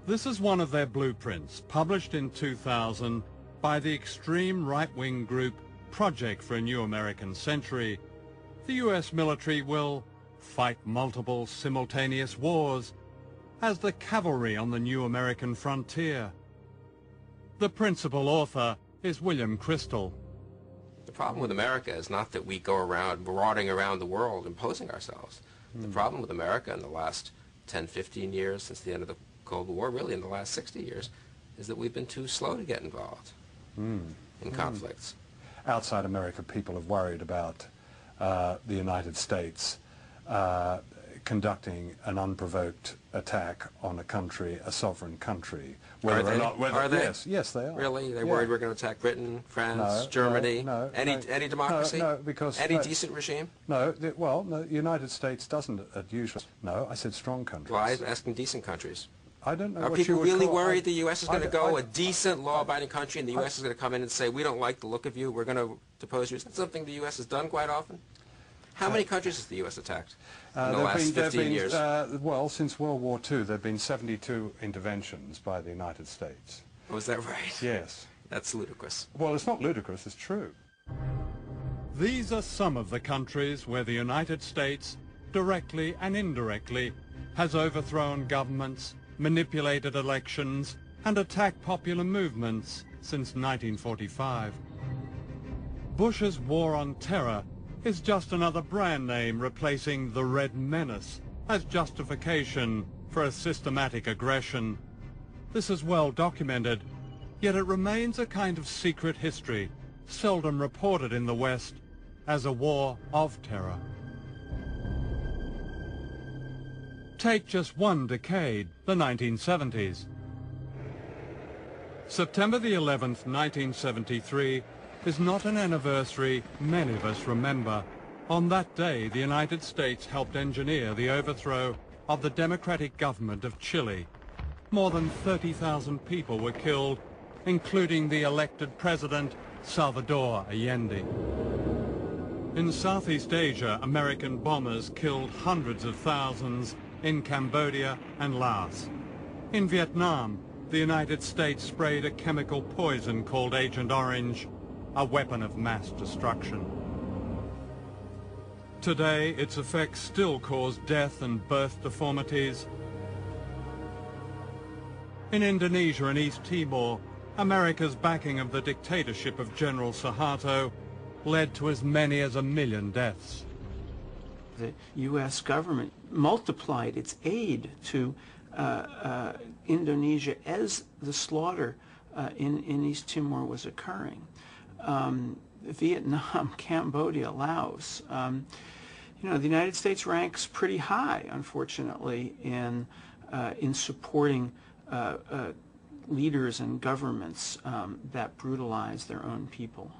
This is one of their blueprints, published in 2000 by the extreme right-wing group Project for a New American Century. The US military will fight multiple simultaneous wars as the cavalry on the new American frontier. The principal author is William Crystal. The problem with America is not that we go around marauding around the world imposing ourselves. The problem with America in the last 10, 15 years since the end of the Cold War, really in the last 60 years, is that we've been too slow to get involved in conflicts. Outside America, people have worried about the United States conducting an unprovoked attack on a country, a sovereign country. Are they? Are they? Yes, they are. Really? They're worried we're going to attack Britain, France, Germany? Any democracy? No, because... Any decent regime? No, the United States doesn't usually... No, I said strong countries. Well, I was asking decent countries. I don't know Are what people you would really call, worried the U.S. is going to go, a decent, law-abiding country, and the U.S. is going to come in and say, we don't like the look of you, we're going to depose you? Is that something the U.S. has done quite often? How many countries has the U.S. attacked in the last 15 years? Well, since World War II, there have been 72 interventions by the United States. Oh, is that right? Yes. That's ludicrous. Well, it's not ludicrous, it's true. These are some of the countries where the United States, directly and indirectly, has overthrown governments, manipulated elections, and attacked popular movements since 1945. Bush's war on terror is just another brand name replacing the Red Menace as justification for a systematic aggression. This is well documented, yet it remains a kind of secret history, seldom reported in the West as a war of terror. Take just one decade, the 1970s. September the 11th, 1973, is not an anniversary many of us remember. On that day, the United States helped engineer the overthrow of the democratic government of Chile. More than 30,000 people were killed, including the elected president, Salvador Allende. In Southeast Asia, American bombers killed hundreds of thousands in Cambodia and Laos. In Vietnam, the United States sprayed a chemical poison called Agent Orange, a weapon of mass destruction. Today, its effects still cause death and birth deformities. In Indonesia and East Timor, America's backing of the dictatorship of General Suharto led to as many as 1 million deaths. The U.S. government multiplied its aid to Indonesia as the slaughter in East Timor was occurring. Vietnam, Cambodia, Laos. You know, the United States ranks pretty high, unfortunately, in supporting leaders and governments that brutalize their own people.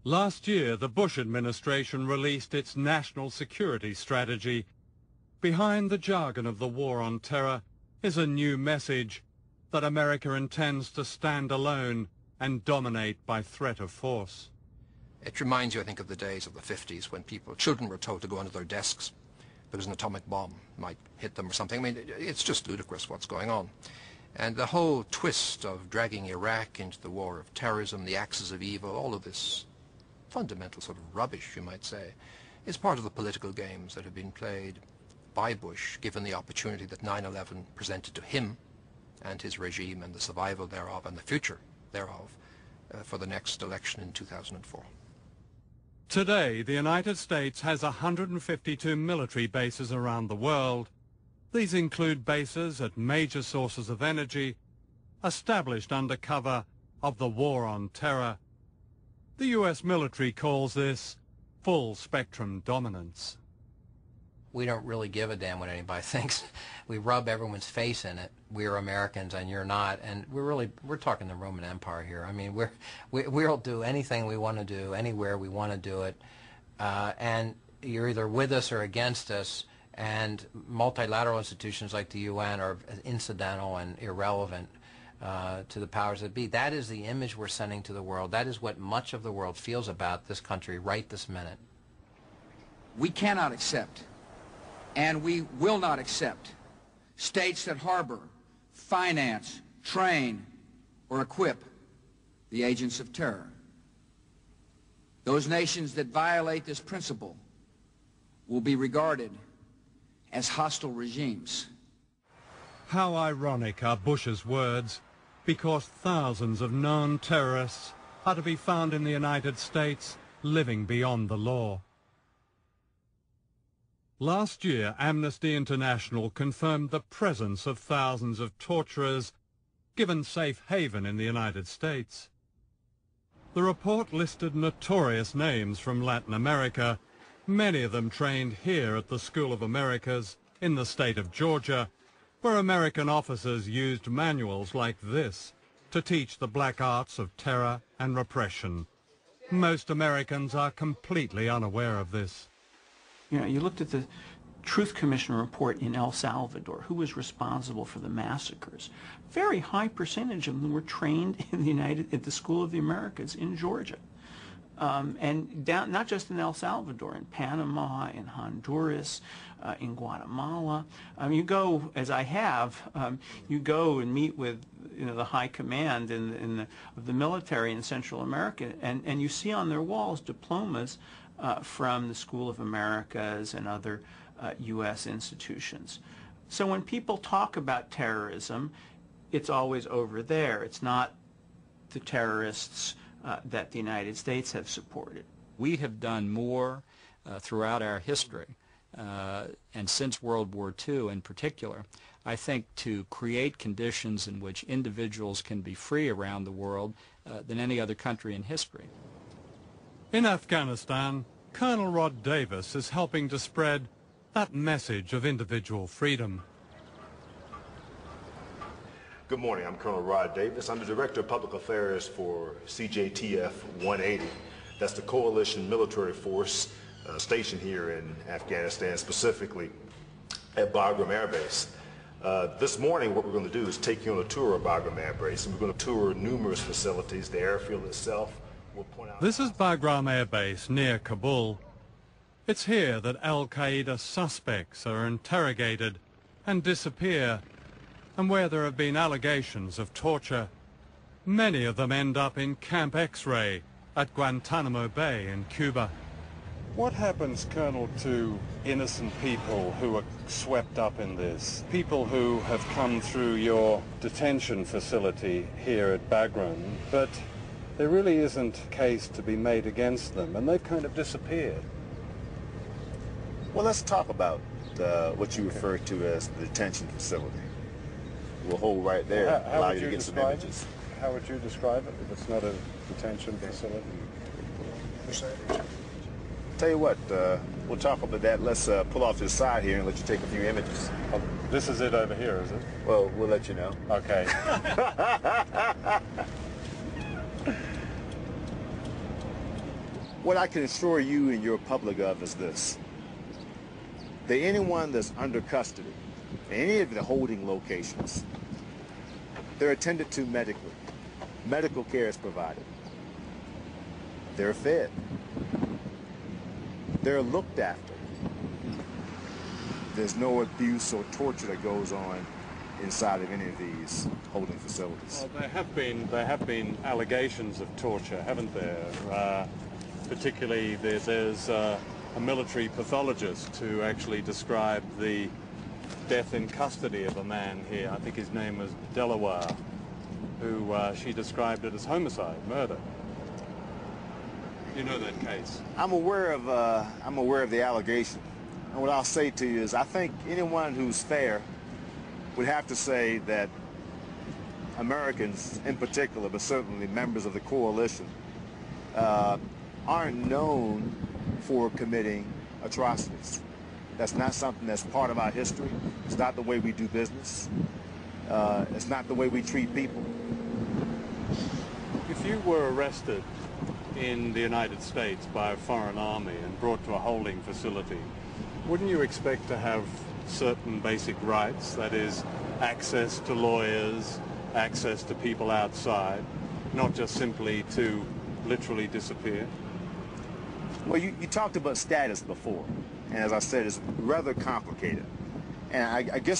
Last year, the Bush administration released its national security strategy. Behind the jargon of the war on terror is a new message that America intends to stand alone and dominate by threat of force. It reminds you, I think, of the days of the 50s when children were told to go under their desks because an atomic bomb might hit them or something. I mean, it's just ludicrous what's going on. And the whole twist of dragging Iraq into the war of terrorism, the axis of evil, all of this fundamental sort of rubbish, you might say, is part of the political games that have been played by Bush, given the opportunity that 9/11 presented to him and his regime and the survival thereof and the future thereof for the next election in 2004. Today, the United States has 152 military bases around the world. These include bases at major sources of energy, established under cover of the war on terror. The U.S. military calls this full-spectrum dominance. We don't really give a damn what anybody thinks. We rub everyone's face in it. We're Americans and you're not, and we're talking the Roman Empire here. I mean, we'll do anything we want to do, anywhere we want to do it, and you're either with us or against us, and multilateral institutions like the UN are incidental and irrelevant to the powers that be. That is the image we're sending to the world. That is what much of the world feels about this country right this minute. We cannot accept And we will not accept states that harbor, finance, train, or equip the agents of terror. Those nations that violate this principle will be regarded as hostile regimes. How ironic are Bush's words, because thousands of known terrorists are to be found in the United States living beyond the law. Last year, Amnesty International confirmed the presence of thousands of torturers given safe haven in the United States. The report listed notorious names from Latin America, many of them trained here at the School of Americas in the state of Georgia, where American officers used manuals like this to teach the black arts of terror and repression. Most Americans are completely unaware of this. You know, you looked at the Truth Commission report in El Salvador, who was responsible for the massacres. Very high percentage of them were trained in at the School of the Americas in Georgia. And down, not just in El Salvador, in Panama, in Honduras, in Guatemala. You go, as I have, you go and meet with the high command of the military in Central America, and you see on their walls diplomas from the School of Americas and other U.S. institutions. So when people talk about terrorism, it's always over there. It's not the terrorists that the United States have supported. We have done more throughout our history, and since World War II in particular, I think, to create conditions in which individuals can be free around the world than any other country in history. In Afghanistan, Colonel Rod Davis is helping to spread that message of individual freedom. Good morning, I'm Colonel Rod Davis. I'm the Director of Public Affairs for CJTF 180. That's the coalition military force stationed here in Afghanistan, specifically at Bagram Air Base. This morning what we're going to do is take you on a tour of Bagram Air Base, and we're going to tour numerous facilities, the airfield itself. We'll point out. This is Bagram Air Base near Kabul. It's here that Al-Qaeda suspects are interrogated and disappear, and where there have been allegations of torture. Many of them end up in Camp X-Ray at Guantanamo Bay in Cuba. What happens, Colonel, to innocent people who are swept up in this? People who have come through your detention facility here at Bagram, but there really isn't a case to be made against them, and they've kind of disappeared. Well, let's talk about what you refer to as the detention facility. We'll hold right there, Well, allow you to get some images. How would you describe it if it's not a detention facility? Tell you what, we'll talk about that. Let's pull off to the side here and let you take a few images. Oh, this is it over here, is it? Well, we'll let you know. Okay. What I can assure you and your public of is this. That anyone that's under custody, any of the holding locations, they're attended to medically. Medical care is provided. They're fed. They're looked after. There's no abuse or torture that goes on inside of any of these holding facilities. Well, there have been allegations of torture, haven't there? Particularly, there's a military pathologist who actually described the death in custody of a man here. I think his name was Delaware, who she described it as homicide, murder. You know that case? I'm aware of the allegation. And what I'll say to you is I think anyone who's fair would have to say that Americans in particular, but certainly members of the coalition, aren't known for committing atrocities. That's not something that's part of our history. It's not the way we do business. It's not the way we treat people. If you were arrested in the United States by a foreign army and brought to a holding facility, wouldn't you expect to have certain basic rights, that is, access to lawyers, access to people outside, not just simply to literally disappear? Well, you talked about status before. and as I said, it's rather complicated. And I guess